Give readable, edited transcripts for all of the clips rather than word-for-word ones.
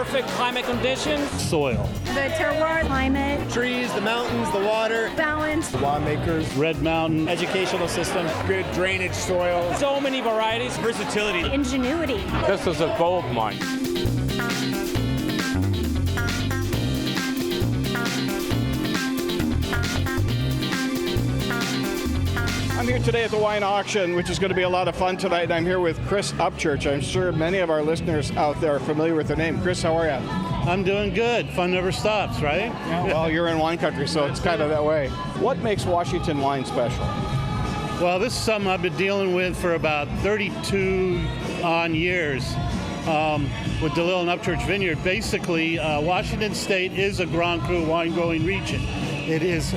perfect climate conditions. Soil. The terroir, climate, trees, the mountains, the water, balance, winemakers, Red Mountain, educational system, good drainage soil, So many varieties. versatility. ingenuity. This is a gold mine. I'm here today at the wine auction, which is going to be a lot of fun tonight, and I'm here with Chris Upchurch. I'm sure many of our listeners out there are familiar with the name. Chris, how are you? I'm doing good. Fun never stops, right? Well, you're in wine country, so it's kind of that way. What makes Washington wine special? Well, this is something I've been dealing with for about 32 on years with DeLille and Upchurch Vineyard. Basically, Washington State is a Grand Cru wine-growing region. It is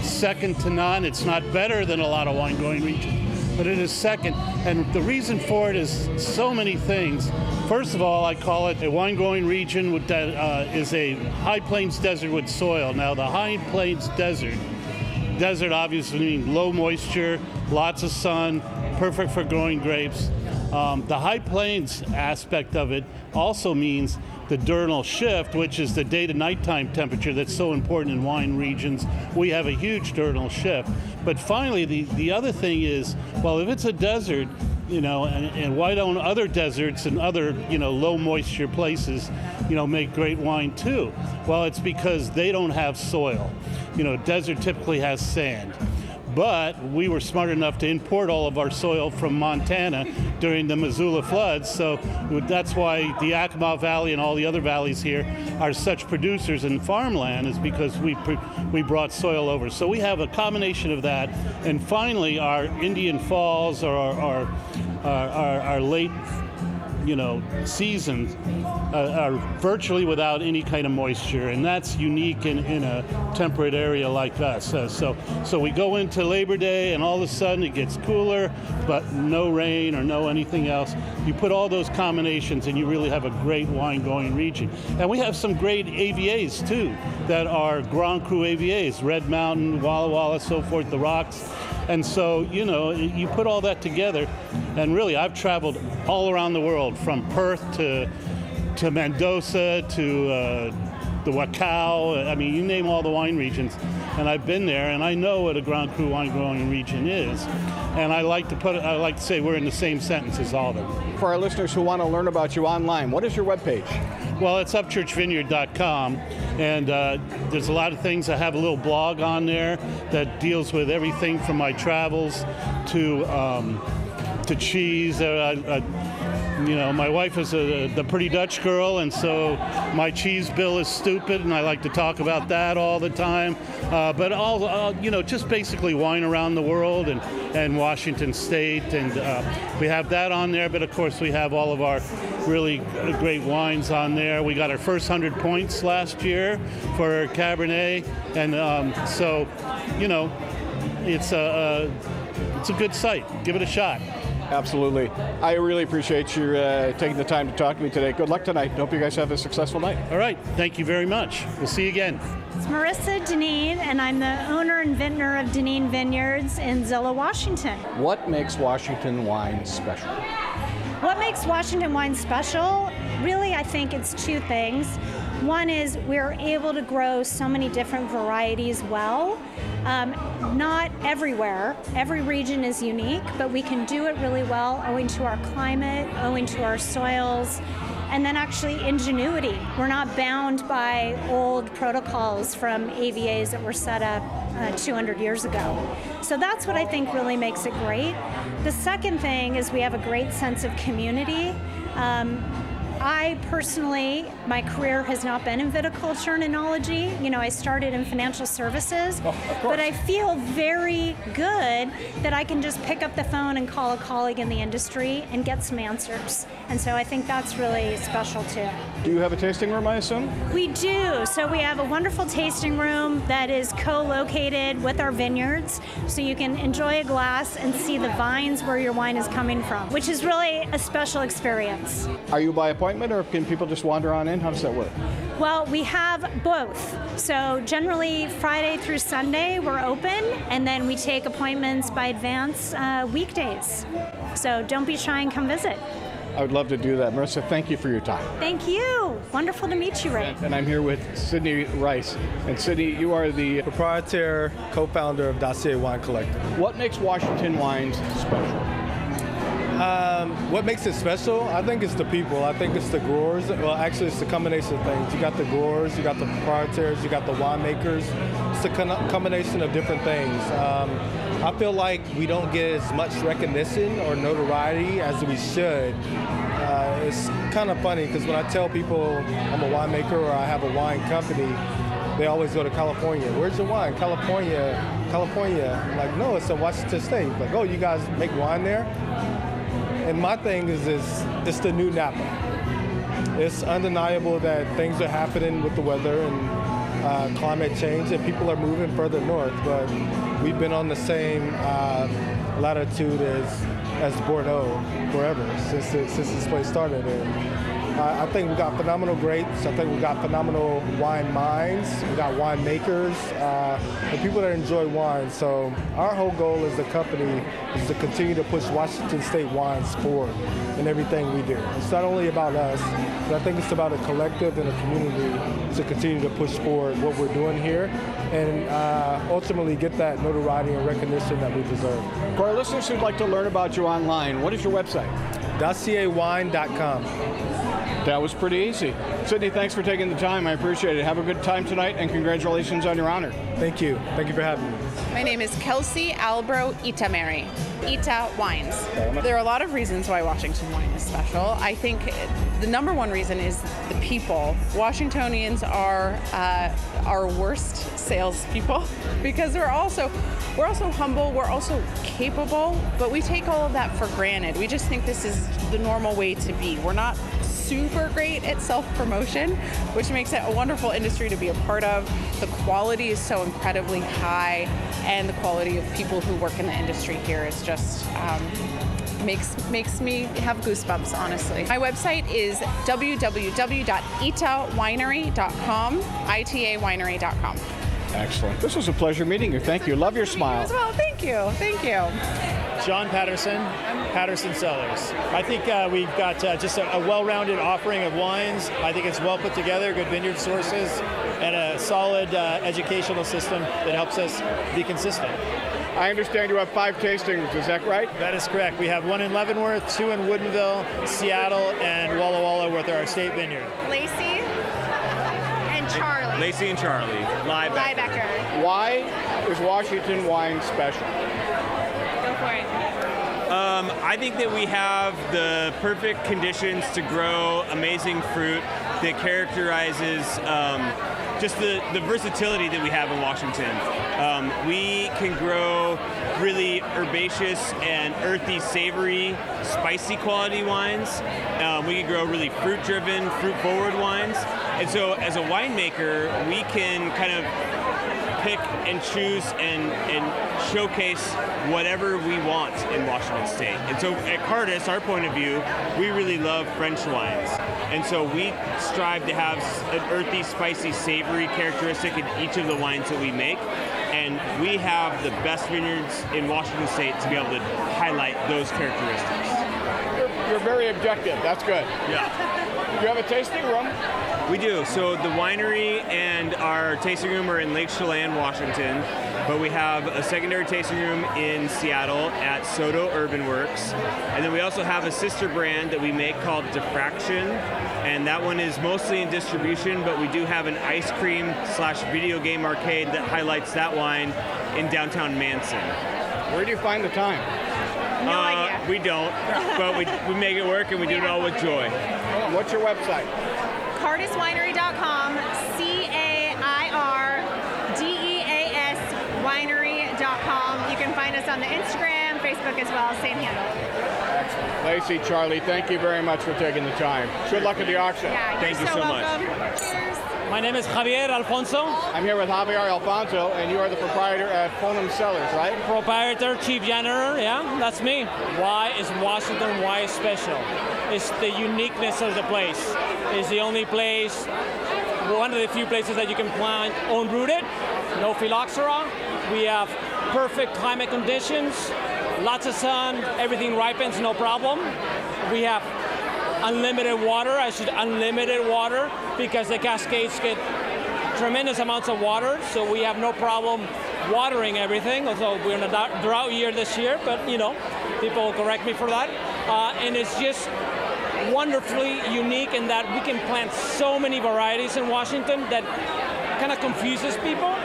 second to none. It's not better than a lot of wine-growing regions, but it is second. And the reason for it is so many things. First of all, I call it a wine-growing region that is a high plains desert with soil. Now, the high plains desert obviously means low moisture, lots of sun, perfect for growing grapes. The high plains aspect of it also means the diurnal shift, which is the day to nighttime temperature that's so important in wine regions. We have a huge diurnal shift. But finally, the other thing is, well, if it's a desert, and why don't other deserts and other, low moisture places, make great wine too? Well, it's because they don't have soil. Desert typically has sand. But we were smart enough to import all of our soil from Montana during the Missoula floods, so that's why the Yakima Valley and all the other valleys here are such producers in farmland, is because we brought soil over. So we have a combination of that, and finally our Indian Falls or our late seasons are virtually without any kind of moisture, and that's unique in a temperate area like us. So we go into Labor Day, and all of a sudden it gets cooler, but no rain or no anything else. You put all those combinations, and you really have a great wine-growing region. And we have some great AVAs too that are Grand Cru AVAs, Red Mountain, Walla Walla, so forth, the rocks. And so, you put all that together, and really, I've traveled all around the world, from Perth to Mendoza to the Wachau. I mean, you name all the wine regions, and I've been there, and I know what a Grand Cru wine-growing region is. And I like to say we're in the same sentence as all of them. For our listeners who want to learn about you online, what is your webpage? Well, it's upchurchvineyard.com, and there's a lot of things. I have a little blog on there that deals with everything from my travels to cheese. My wife is the pretty Dutch girl, and so my cheese bill is stupid, and I like to talk about that all the time. But just basically wine around the world and Washington State, and we have that on there. But of course, we have all of our really great wines on there. We got our first 100 points last year for Cabernet, and it's a good site. Give it a shot. Absolutely. I really appreciate you taking the time to talk to me today. Good luck tonight. Hope you guys have a successful night. All right. Thank you very much. We'll see you again. It's Marissa Dineen, and I'm the owner and vintner of Dineen Vineyards in Zillow, Washington. What makes Washington wine special? What makes Washington wine special? Really, I think it's two things. One is we're able to grow so many different varieties well. Not everywhere. Every region is unique, but we can do it really well owing to our climate, owing to our soils, and then actually ingenuity. We're not bound by old protocols from AVAs that were set up 200 years ago. So that's what I think really makes it great. The second thing is we have a great sense of community. I personally, my career has not been in viticulture and enology. I started in financial services, but I feel very good that I can just pick up the phone and call a colleague in the industry and get some answers. And so I think that's really special too. Do you have a tasting room, I assume? We do. So we have a wonderful tasting room that is co-located with our vineyards, so you can enjoy a glass and see the vines where your wine is coming from, which is really a special experience. Are you by appointment, or can people just wander on in? How does that work? Well, we have both. So generally Friday through Sunday we're open, and then we take appointments by advance weekdays. So don't be shy and come visit. I would love to do that. Marissa, thank you for your time. Thank you. Wonderful to meet you, Ray. And I'm here with Sidney Rice. And Sidney, you are the proprietor, co-founder of Dossier Wine Collective. What makes Washington wines special? What makes it special? I think it's the people. I think it's the growers. Well, actually, it's the combination of things. You got the growers, you got the proprietors, you got the winemakers. It's a combination of different things. I feel like we don't get as much recognition or notoriety as we should. It's kind of funny because when I tell people I'm a winemaker or I have a wine company, they always go to California. Where's your wine? California. I'm like, no, it's in Washington State. Like, oh, you guys make wine there? And my thing is it's the new Napa. It's undeniable that things are happening with the weather and climate change, and people are moving further north. But we've been on the same latitude as Bordeaux forever since this place started. And I think we got phenomenal grapes. I think we got phenomenal wine minds. We got winemakers and people that enjoy wine. So our whole goal as a company is to continue to push Washington State wines forward in everything we do. It's not only about us, but I think it's about a collective and a community to continue to push forward what we're doing here and ultimately get that notoriety and recognition that we deserve. For our listeners who'd like to learn about you online, what is your website? DossierWine.com. That was pretty easy. Sidney, thanks for taking the time. I appreciate it. Have a good time tonight, and congratulations on your honor. Thank you. Thank you for having me. My name is Kelsey, Albro, Itämeri-Itä wines. There are a lot of reasons why Washington wine is special. I think the number one reason is the people. Washingtonians are our worst salespeople because we're also humble, we're also capable, but we take all of that for granted. We just think this is the normal way to be. We're not super great at self-promotion, which makes it a wonderful industry to be a part of. The quality is so incredibly high, and the quality of people who work in the industry here is just makes me have goosebumps, honestly. My website is www.itawinery.com, itawinery.com. Excellent. This was a pleasure meeting you. Thank you. Love your smile. As well. Thank you. Thank you. John Patterson, Patterson Cellars. I think we've got just a well-rounded offering of wines. I think it's well put together, good vineyard sources, and a solid educational system that helps us be consistent. I understand you have 5 tastings. Is that right? That is correct. We have 1 in Leavenworth, 2 in Woodinville, Seattle, and Walla Walla with our state vineyard. Lacey and Charlie. Lacey and Charlie. Lybecker. Why is Washington wine special? Go for it. I think that we have the perfect conditions to grow amazing fruit that characterizes just the versatility that we have in Washington. We can grow really herbaceous and earthy, savory, spicy quality wines. We can grow really fruit-driven, fruit-forward wines. And so as a winemaker, we can kind of pick and choose and showcase whatever we want in Washington State. And so at Cairdeas, our point of view, we really love French wines. And so we strive to have an earthy, spicy, savory characteristic in each of the wines that we make. And we have the best vineyards in Washington State to be able to highlight those characteristics. You're very objective. That's good. Yeah. Do you have a tasting room? We do. So the winery and our tasting room are in Lake Chelan, Washington, but we have a secondary tasting room in Seattle at Soto Urban Works. And then we also have a sister brand that we make called Diffraction, and that one is mostly in distribution, but we do have an ice cream / video game arcade that highlights that wine in downtown Manson. Where do you find the time? No idea. We don't, but we make it work, and we do it all with joy. What's your website? CairdeasWinery.com, CairDeas winery.com. You can find us on the Instagram, Facebook as well, same handle. Lacey, Charlie, thank you very much for taking the time. Good luck at the auction. Yeah, Thank you're you so much. welcome. Cheers. My name is Javier Alfonso, I'm here with Javier Alfonso, and you are the proprietor at Pomum Cellars, right? proprietor, chief janitor. Yeah, that's me. Why is Washington wine special? It's the uniqueness of the place. It's the only place, one of the few places that you can plant unrooted, no phylloxera. We have perfect climate conditions, lots of sun, everything ripens, no problem. We have unlimited water. I should unlimited water because the Cascades get tremendous amounts of water, so we have no problem watering everything. Although we're in a drought year this year, but you know, people will correct me for that. And it's just wonderfully unique in that we can plant so many varieties in Washington that kind of confuses people.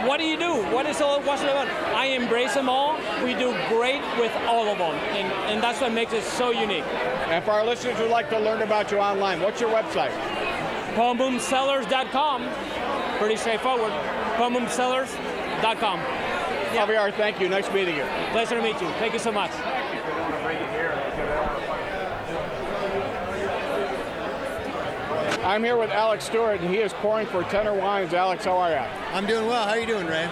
What do you do? What is all Washington about? I embrace them all. We do great with all of them, and that's what makes it so unique. And for our listeners who'd like to learn about you online, what's your website? PomumCellars.com. Pretty straightforward. PomumCellars.com. Javier, thank you. Nice meeting you. Pleasure to meet you. Thank you so much. I'm here with Alex Stewart, and he is pouring for Tenor Wines. Alex, how are you? I'm doing well. How are you doing, Ray?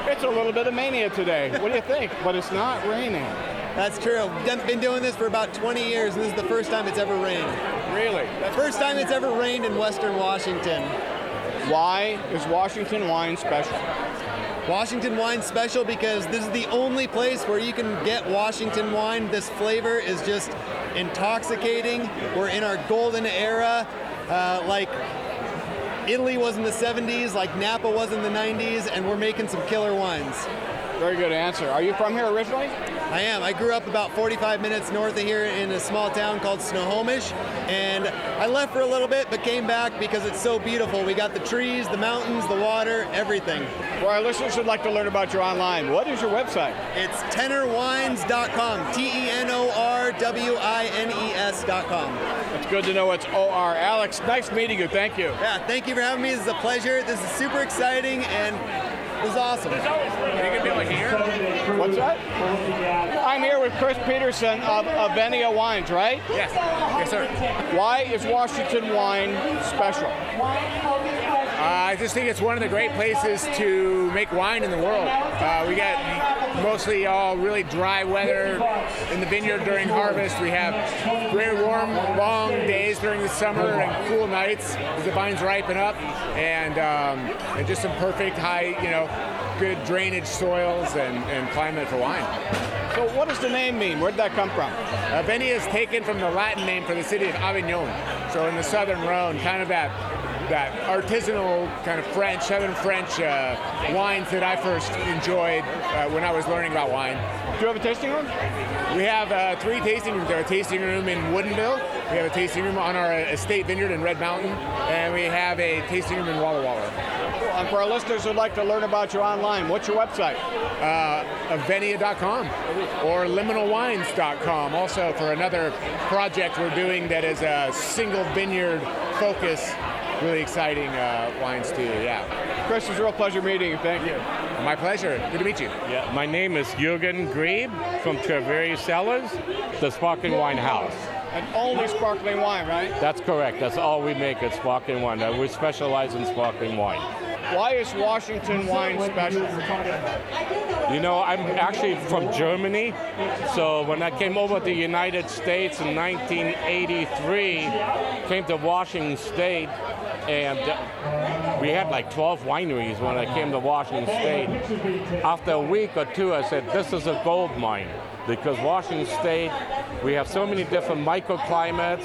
It's a little bit of mania today. What do you think? But it's not raining. That's true. I've been doing this for about 20 years, and this is the first time it's ever rained. Really? First time it's ever rained in Western Washington. Why is Washington wine special? Washington wine special because this is the only place where you can get Washington wine. This flavor is just intoxicating. We're in our golden era. Like Italy was in the 70s, like Napa was in the 90s, and we're making some killer wines. Very good answer. Are you from here originally? I am. I grew up about 45 minutes north of here in a small town called Snohomish, and I left for a little bit but came back because it's so beautiful. We got the trees, the mountains, the water, everything. For our listeners who'd like to learn about you online, what is your website? It's tenorwines.com, TENORWINES.com. It's good to know it's OR. Alex, nice meeting you. Thank you. Yeah, thank you for having me. This is a pleasure. This is super exciting, and it was awesome. Are you going to be able to hear? What's that? I'm here with Chris Peterson of Avennia Wines, right? Yes. Yes, sir. Why is Washington wine special? I just think it's one of the great places to make wine in the world. We got mostly all really dry weather in the vineyard during harvest. We have very warm, long days during the summer and cool nights as the vines ripen up, and just some perfect high, good drainage soils and climate for wine. So what does the name mean? Where did that come from? Avennia is taken from the Latin name for the city of Avignon. So in the southern Rhone, kind of that artisanal kind of southern French wines that I first enjoyed when I was learning about wine. Do you have a tasting room? We have 3 tasting rooms. We have a tasting room in Woodinville. We have a tasting room on our estate vineyard in Red Mountain. And we have a tasting room in Walla Walla. Cool. And for our listeners who'd like to learn about you online, what's your website? Avennia.com or liminalwines.com. Also for another project we're doing that is a single vineyard focus. Really exciting wines too, yeah. Chris, it was a real pleasure meeting you. Thank you. My pleasure. Good to meet you. Yeah, my name is Jürgen Grieb from Trevari Cellars, the sparkling wine house. And only sparkling wine, right? That's correct. That's all we make is sparkling wine. We specialize in sparkling wine. Why is Washington wine special? I'm actually from Germany. So when I came over to the United States in 1983, came to Washington State, and we had like 12 wineries when I came to Washington State. After a week or two, I said, this is a gold mine. Because Washington State, we have so many different microclimates,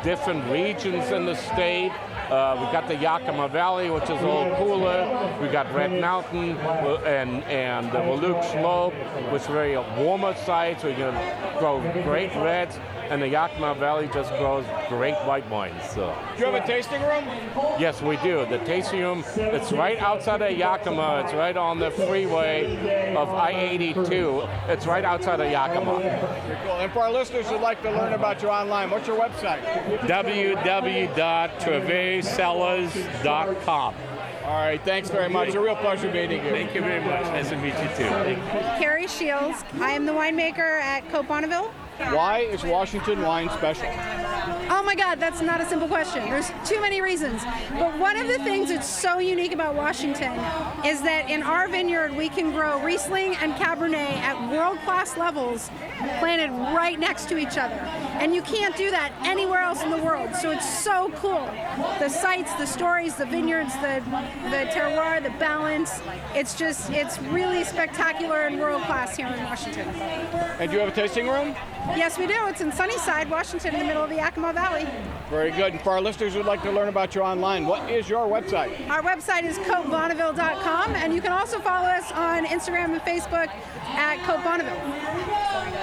different regions in the state. We got the Yakima Valley, which is a little cooler. We got Red Mountain and the Walluk Slope, which is very warmer sites. We can grow great reds, and the Yakima Valley just grows great white wines. So. Do you have a tasting room? Yes, we do. The tasting room, it's right outside of Yakima. It's right on the freeway of I-82. It's right outside of Yakima. Very cool. And for our listeners who'd like to learn about you online, what's your website? www.trevaricellars.com. All right, thanks very much. It's a real pleasure meeting you. Thank you very much. Nice to meet you too. Kerry Shiels. I am the winemaker at Bonneville. Why is Washington wine special? Oh my God, that's not a simple question. There's too many reasons. But one of the things that's so unique about Washington is that in our vineyard, we can grow Riesling and Cabernet at world-class levels, planted right next to each other. And you can't do that anywhere else in the world. So it's so cool. The sites, the stories, the vineyards, the the terroir, the balance. It's really spectacular and world class here in Washington. And do you have a tasting room? Yes, we do. It's in Sunnyside, Washington, in the middle of the Yakima Valley. Very good. And for our listeners who'd like to learn about you online, what is your website? Our website is CoteBonneville.com, and you can also follow us on Instagram and Facebook at Cote Bonneville.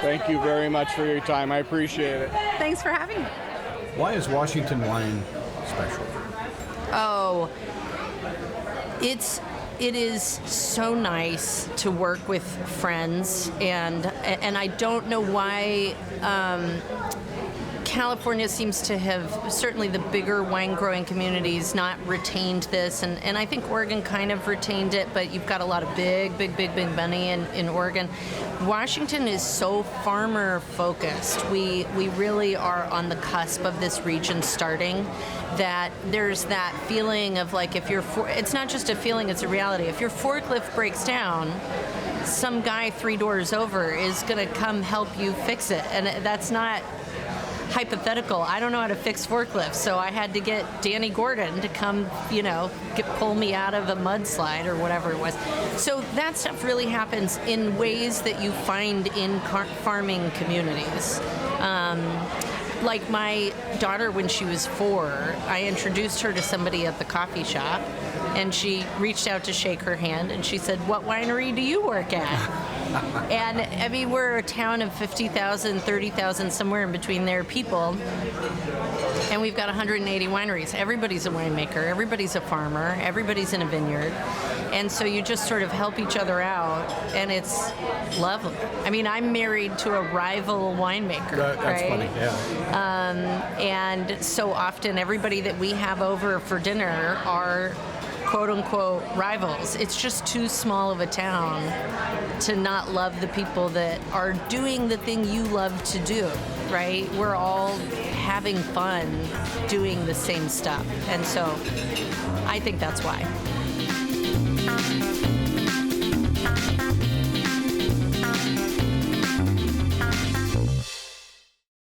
Thank you very much for your time. I appreciate it. Thanks for having me. Why is Washington wine special? Oh, it is so nice to work with friends, and I don't know why California seems to have, certainly the bigger wine growing communities, not retained this, and I think Oregon kind of retained it, but you've got a lot of big money in Oregon. Washington is so farmer focused. We really are on the cusp of this region starting, that there's that feeling of like, it's not just a feeling, it's a reality. If your forklift breaks down, some guy 3 doors over is going to come help you fix it, and that's not hypothetical. I don't know how to fix forklifts, so I had to get Danny Gordon to come, pull me out of a mudslide or whatever it was. So that stuff really happens in ways that you find in farming communities. Like my daughter, when she was 4, I introduced her to somebody at the coffee shop, and she reached out to shake her hand, and she said, "What winery do you work at?" And I mean, we're a town of 50,000, 30,000, somewhere in between there people, and we've got 180 wineries. Everybody's a winemaker, everybody's a farmer, everybody's in a vineyard, and so you just sort of help each other out, and it's lovely. I mean, I'm married to a rival winemaker. That's right? funny, yeah. And so often everybody that we have over for dinner are quote-unquote rivals. It's just too small of a town to not love the people that are doing the thing you love to do, right? We're all having fun doing the same stuff. And so I think that's why.